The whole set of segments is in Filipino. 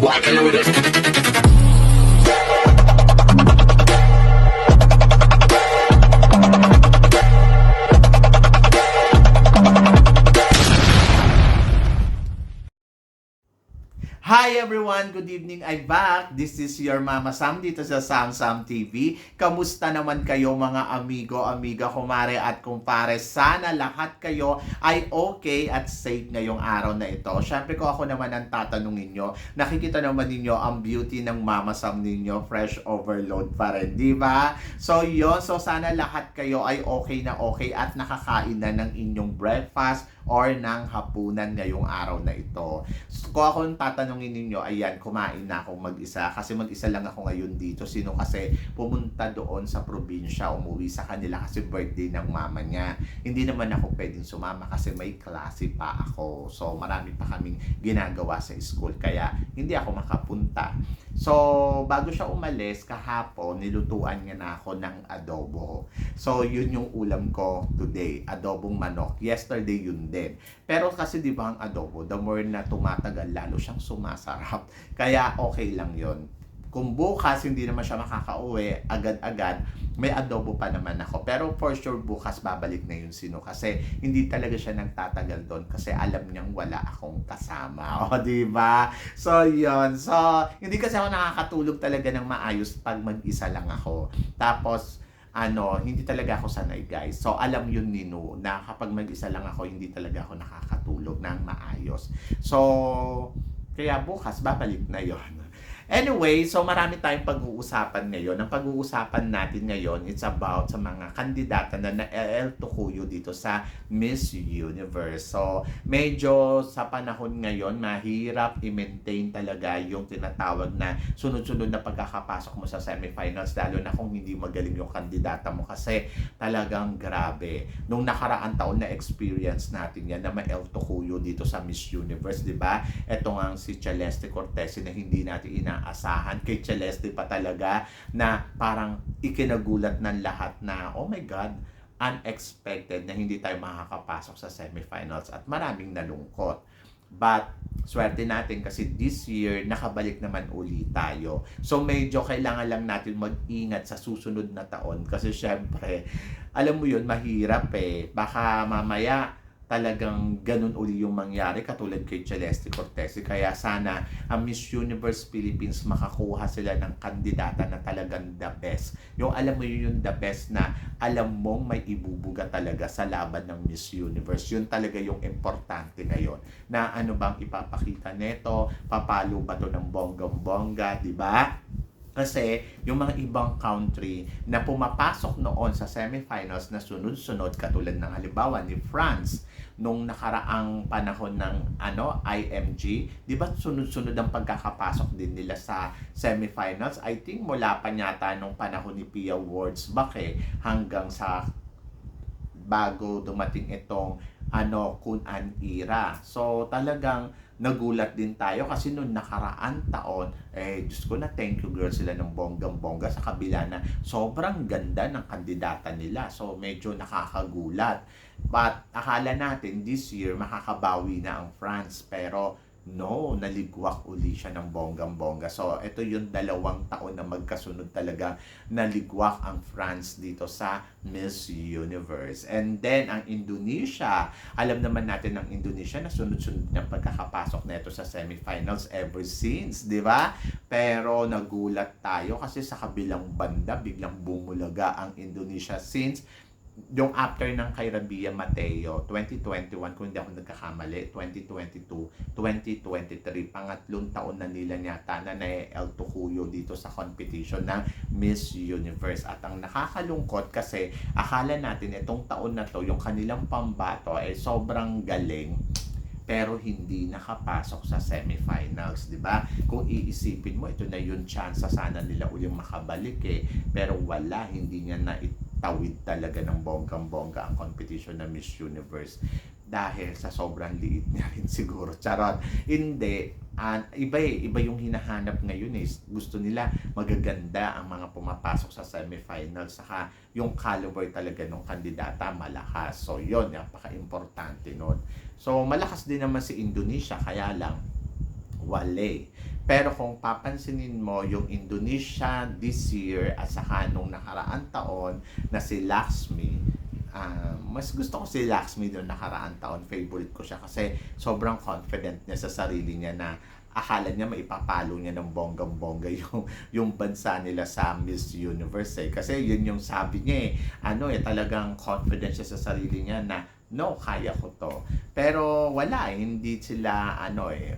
walking with it. Hi everyone! Good evening! I'm back! This is your Mama Sam dito sa Sam Sam TV. Kamusta naman kayo mga amigo, amiga, kumare at kumpare? Sana lahat kayo ay okay at safe ngayong araw na ito. Siyempre ko ako naman ang tatanungin nyo. Nakikita naman ninyo ang beauty ng Mama Sam ninyo. Fresh overload pa rin, di ba? So yun, so sana lahat kayo ay okay na okay at nakakain na ng inyong breakfast or ng hapunan ngayong araw na ito. So, kung ako tatanungin ninyo, ayan, kumain na akong mag-isa. Kasi mag-isa lang ako ngayon dito. Sino kasi pumunta doon sa probinsya, umuwi sa kanila kasi birthday ng mama niya. Hindi naman ako pwedeng sumama kasi may klase pa ako. So, marami pa kaming ginagawa sa school. Kaya, hindi ako makapunta. So, bago siya umalis, kahapon, nilutuan niya na ako ng adobo. So, yun yung ulam ko today. Adobong manok. Yesterday, yun din. Pero kasi di ba ang adobo, the more na tumatagal, lalo siyang sumasarap. Kaya okay lang yon. Kung bukas hindi naman siya makakauwi agad-agad, may adobo pa naman ako. Pero for sure bukas babalik na yun sino kasi hindi talaga siya nagtatagal doon kasi alam niyang wala akong kasama. O, di ba? So, yun. So, hindi kasi ako nakakatulog talaga ng maayos pag mag-isa lang ako. Tapos, hindi talaga ako sanay guys. So, alam yun ni Nu na kapag mag-isa lang ako, hindi talaga ako nakakatulog ng maayos. So, kaya bukas, babalik na yon. Anyway, so marami tayong pag-uusapan ngayon. Ang pag-uusapan natin ngayon, it's about sa mga kandidata na na-LL Tukuyo dito sa Miss Universe. So, medyo sa panahon ngayon, mahirap i-maintain talaga yung tinatawag na sunod-sunod na pagkakapasok mo sa semifinals, lalo na kung hindi magaling yung kandidata mo kasi talagang grabe. Nung nakaraan taon na experience natin yan na ma-LL Tukuyo dito sa Miss Universe, di ba? Ito nga si Celeste Cortez na hindi natin asahan kay Celeste pa talaga na parang ikinagulat ng lahat na oh my God, unexpected na hindi tayo makakapasok sa semifinals at maraming nalungkot. But swerte natin kasi this year nakabalik naman uli tayo. So medyo kailangan lang natin mag-ingat sa susunod na taon kasi syempre alam mo yun, mahirap eh. Baka mamaya talagang ganun uli yung mangyari katulad kay Celeste Cortez. Kaya sana ang Miss Universe Philippines makakuha sila ng kandidata na talagang the best. Yung alam mo yun, yung the best na alam mong may ibubuga talaga sa laban ng Miss Universe. Yun talaga yung importante ngayon. Na ano bang ipapakita neto, papalo ba to ng bonggang-bongga, di ba? Kasi yung mga ibang country na pumapasok noon sa semifinals na sunod-sunod katulad ng halimbawa ni France nung nakaraang panahon ng IMG, 'di ba sunod-sunod ang pagkakapasok din nila sa semifinals? I think mula pa yata nung panahon ni Pia Wurtzbach hanggang sa bago dumating itong Kun-an era. So talagang nagulat din tayo kasi noong nakaraan taon, Diyos ko na thank you girl sila ng bonggang-bongga sa kabila na sobrang ganda ng kandidata nila. So medyo nakakagulat. But akala natin this year makakabawi na ang France pero no, naligwak uli siya ng bonggang-bongga. So, ito yung 2 taon na magkasunod talaga naligwak ang France dito sa Miss Universe. And then, ang Indonesia, alam naman natin ng Indonesia na sunod-sunod ng pagkakapasok na ito sa semifinals ever since, di ba? Pero nagulat tayo kasi sa kabilang banda, biglang bumulaga ang Indonesia since yung after ng kay Rabia Mateo 2021 kung hindi ako nagkakamali 2022, 2023 pangatlong taon na nila yata na El Tukuyo dito sa competition ng Miss Universe at ang nakakalungkot kasi akala natin itong taon na to yung kanilang pambato ay sobrang galing pero hindi nakapasok sa semifinals, di ba? Kung iisipin mo, ito na yung chance sana nila uling makabalik pero wala, hindi niya na tawid talaga ng bonggang-bongga ang competition ng Miss Universe dahil sa sobrang liit niya rin siguro. Charot. Hindi. Iba yung hinahanap ngayon gusto nila magaganda ang mga pumapasok sa semifinals saka yung caliber talaga ng kandidata malakas. So yun, napaka-importante nun. So malakas din naman si Indonesia kaya lang wale. Pero kung papansinin mo yung Indonesia this year at saka nung nakaraang taon na si Laxmi, mas gusto ko si Laxmi nung nakaraang taon. Favorite ko siya kasi sobrang confident niya sa sarili niya na akala niya maipapalo niya ng bonggang-bongga yung bansa nila sa Miss Universe eh. Kasi yun yung sabi niya talagang confident siya sa sarili niya na no, kaya ko to. Pero wala hindi sila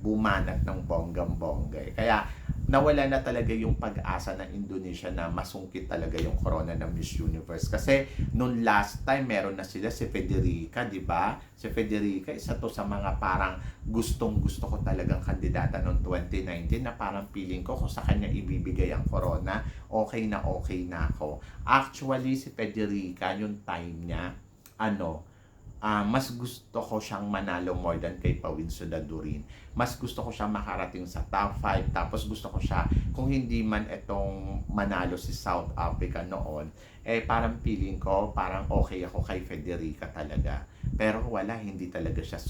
bumanat ng bonggang-bongga eh. Kaya nawala na talaga yung pag-asa ng Indonesia na masungkit talaga yung corona ng Miss Universe. Kasi nung last time, meron na sila si Federica, di ba? Si Federica, isa to sa mga parang gustong-gusto ko talagang kandidata noong 2019 na parang feeling ko kung sa kanya ibibigay ang corona, okay na ako. Actually, si Federica, yung time niya, mas gusto ko siyang manalo more than kay Pawin Sudadurin. Mas gusto ko siyang makarating sa top 5. Tapos gusto ko siya, kung hindi man itong manalo si South Africa noon, parang feeling ko, parang okay ako kay Federica talaga. Pero wala, hindi talaga siya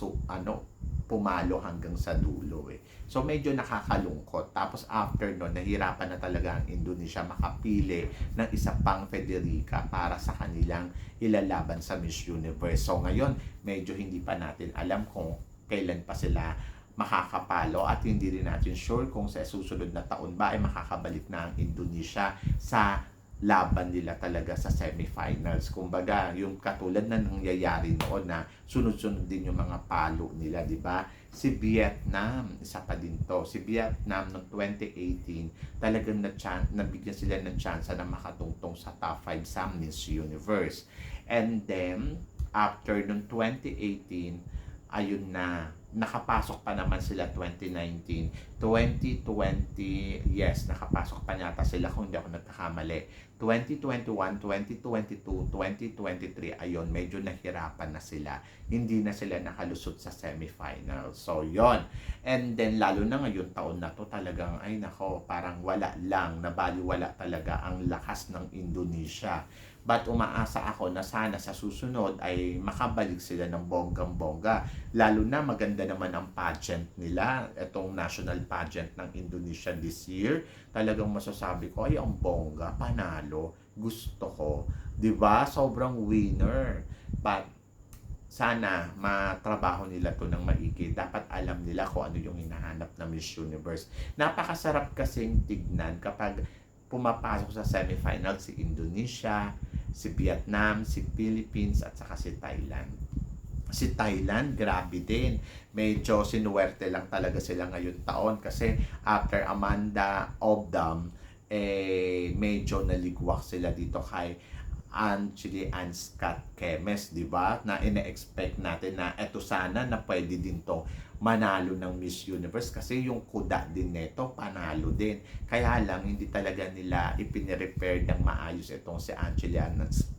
pumalo hanggang sa dulo eh. So medyo nakakalungkot. Tapos after no, nahirapan na talaga ang Indonesia makapili ng isa pang Federica para sa kanilang ilalaban sa Miss Universe. So ngayon, medyo hindi pa natin alam kung kailan pa sila makakapalo at hindi rin natin sure kung sa susunod na taon ba ay makakabalik na ang Indonesia sa laban nila talaga sa semifinals. Kumbaga, yung katulad na nangyayari noon na sunod-sunod din yung mga palo nila, di ba? Si Vietnam, isa pa din to. Si Vietnam noong 2018, talagang nabigyan sila ng chance na makatungtong sa top 5 sa Miss Universe. And then, after noong 2018, ayun na, nakapasok pa naman sila 2019, 2020, yes, nakapasok pa yata sila kung hindi ako nagkakamali. 2021, 2022, 2023, ayun, medyo nahirapan na sila. Hindi na sila nakalusot sa semifinal. So, yon. And then, lalo na ngayon taon na to, talagang, ay nako, parang wala lang, nabaliwala talaga ang lakas ng Indonesia. But umaasa ako na sana sa susunod ay makabalik sila ng bonggang-bongga. Lalo na maganda naman ang pageant nila, itong national pageant ng Indonesia this year. Talagang masasabi ko, ay ang bongga, panalo, gusto ko. 'Di ba? Sobrang winner. But sana matrabaho nila to ng maigi. Dapat alam nila kung ano yung hinahanap na Miss Universe. Napakasarap kasing tignan kapag pumapasok sa semifinal si Indonesia, si Vietnam, si Philippines, at saka si Thailand. Si Thailand, grabe din. Medyo sinuwerte lang talaga sila ngayon taon kasi after Amanda Obdam, medyo naligwak sila dito kay Ann Scott Kemes, di ba? Na ina-expect natin na eto sana na pwede din to manalo ng Miss Universe kasi yung kuda din neto panalo din. Kaya lang hindi talaga nila ipinirepair ng maayos itong si Ann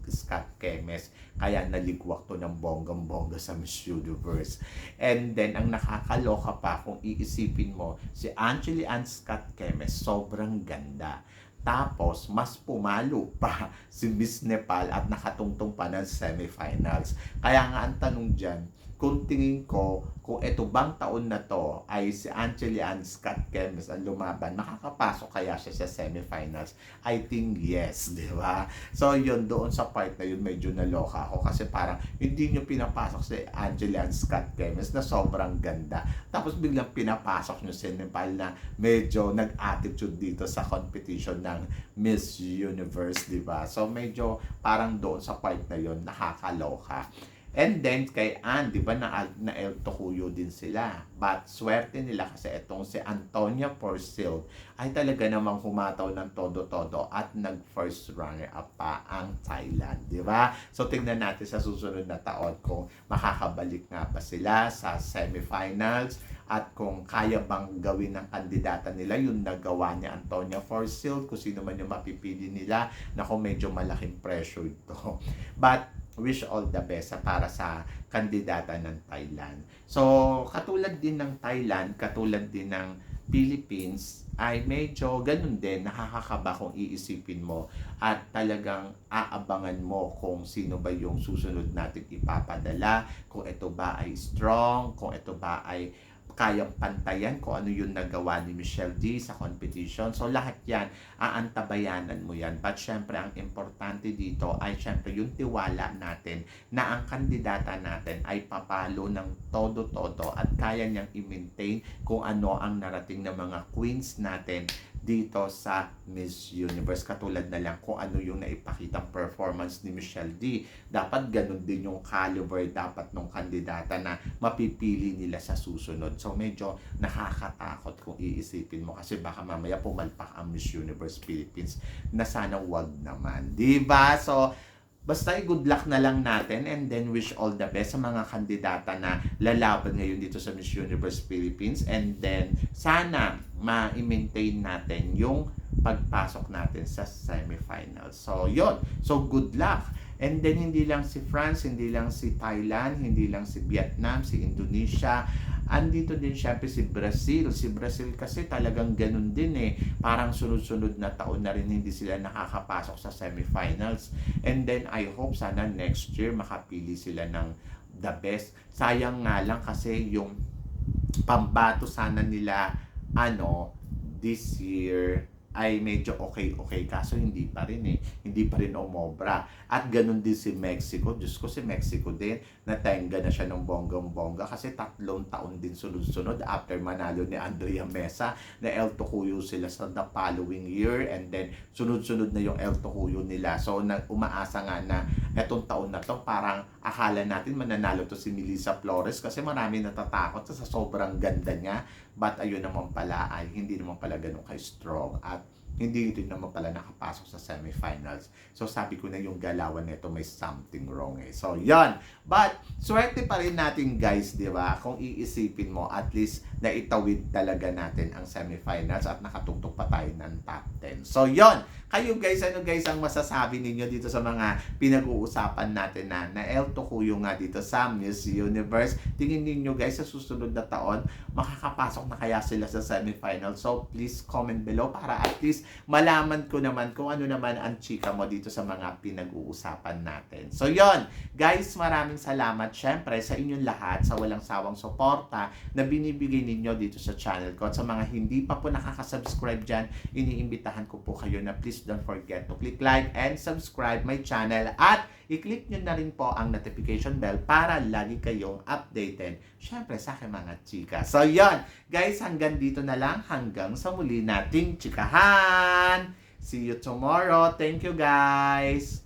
Scott Kemes. Kaya naligwak to ng bonggang-bongga sa Miss Universe. And then ang nakakaloka pa kung iisipin mo, si Ann Scott Kemes sobrang ganda. Tapos, mas pumalo pa si Miss Nepal at nakatungtong pa ng semifinals. Kaya nga ang tanong dyan, kung tingin ko, kung ito bang taon na to ay si Ann Scott Kemes ang lumaban, makakapasok kaya siya sa semifinals? I think yes, di ba? So yun, doon sa part na yun, medyo naloka ako kasi parang hindi nyo pinapasok si Ann Scott Kemes na sobrang ganda. Tapos biglang pinapasok nyo si Nepal na medyo nag-attitude dito sa competition ng Miss Universe, di ba? So medyo parang doon sa part na yun, nakakaloka. And then, kay Ann, di ba, na El Tocuyo din sila. But, swerte nila kasi itong si Antonia Porcel ay talaga namang humataw ng todo-todo at nag-first runner-up pa ang Thailand, di ba? So, tingnan natin sa susunod na taon kung makakabalik nga ba sila sa semifinals at kung kaya bang gawin ng kandidata nila yung nagawa ni Antonia Porcel, kung sino man yung mapipili nila, na kung medyo malaking pressure ito. But, wish all the best para sa kandidata ng Thailand. So, katulad din ng Thailand, katulad din ng Philippines, ay medyo ganun din, nakakakaba kung iisipin mo at talagang aabangan mo kung sino ba yung susunod natin ipapadala, kung ito ba ay strong, kung ito ba ay kayang pantayan kung ano yung nagawa ni Michelle D sa competition. So lahat yan, aantabayanan mo yan. But syempre, ang importante dito ay syempre yung tiwala natin na ang kandidata natin ay papalo ng todo-todo at kaya niyang i-maintain kung ano ang narating ng mga queens natin dito sa Miss Universe. Katulad na lang kung ano yung naipakitang performance ni Michelle D. Dapat ganun din yung caliber dapat ng kandidata na mapipili nila sa susunod. So medyo nakakatakot kung iisipin mo kasi baka mamaya pumalpak ang Miss Universe Philippines na sana wag naman. Diba? So basta good luck na lang natin and then wish all the best sa mga kandidata na lalaban ngayon dito sa Miss Universe Philippines and then sana ma-maintain natin yung pagpasok natin sa semifinals. So, yon. So, good luck. And then, hindi lang si France, hindi lang si Thailand, hindi lang si Vietnam, si Indonesia. Andito din syempre si Brazil. Si Brazil kasi talagang ganun din eh. Parang sunod-sunod na taon na rin hindi sila nakakapasok sa semifinals. And then, I hope sana next year makapili sila ng the best. Sayang nga lang kasi yung pambato sana nila this year ay medyo okay kaso hindi pa rin hindi pa rin umobra at ganun din si Mexico. Diyos ko, si Mexico din natenga na siya ng bonggang-bongga kasi 3 taon din sunod-sunod after manalo ni Andrea Mesa na El Tocuyo sila sa the following year and then sunod-sunod na yung El Tocuyo nila. So umaasa nga na etong taon na to parang akala natin mananalo to si Melissa Flores kasi marami natatakot sa sobrang ganda niya, but ayun naman pala ay hindi naman pala ganun ka-strong at hindi din naman pala nakapasok sa semifinals. So sabi ko na yung galawan nito may something wrong eh. So yan. But swerte pa rin natin guys, di ba? Kung iisipin mo, at least naitawid talaga natin ang semifinals at nakatugtog pa tayo ng top 10. So yon. Kayo guys, ano guys ang masasabi ninyo dito sa mga pinag-uusapan natin na El Tocuyo nga dito sa Miss Universe? Tingin ninyo guys sa susunod na taon, makakapasok na kaya sila sa semifinals? So please comment below para at least malaman ko naman kung ano naman ang chika mo dito sa mga pinag-uusapan natin. So yon, guys, maraming salamat syempre sa inyong lahat sa walang sawang suporta na binibigay ninyo dito sa channel ko. At sa mga hindi pa po nakaka-subscribe dyan, iniimbitahan ko po kayo na please don't forget to click like and subscribe my channel at i-click nyo na rin po ang notification bell para lagi kayong updated syempre sa aking mga chika. So yon, guys, hanggang dito na lang, hanggang sa muli nating chikahan. See you tomorrow. Thank you guys.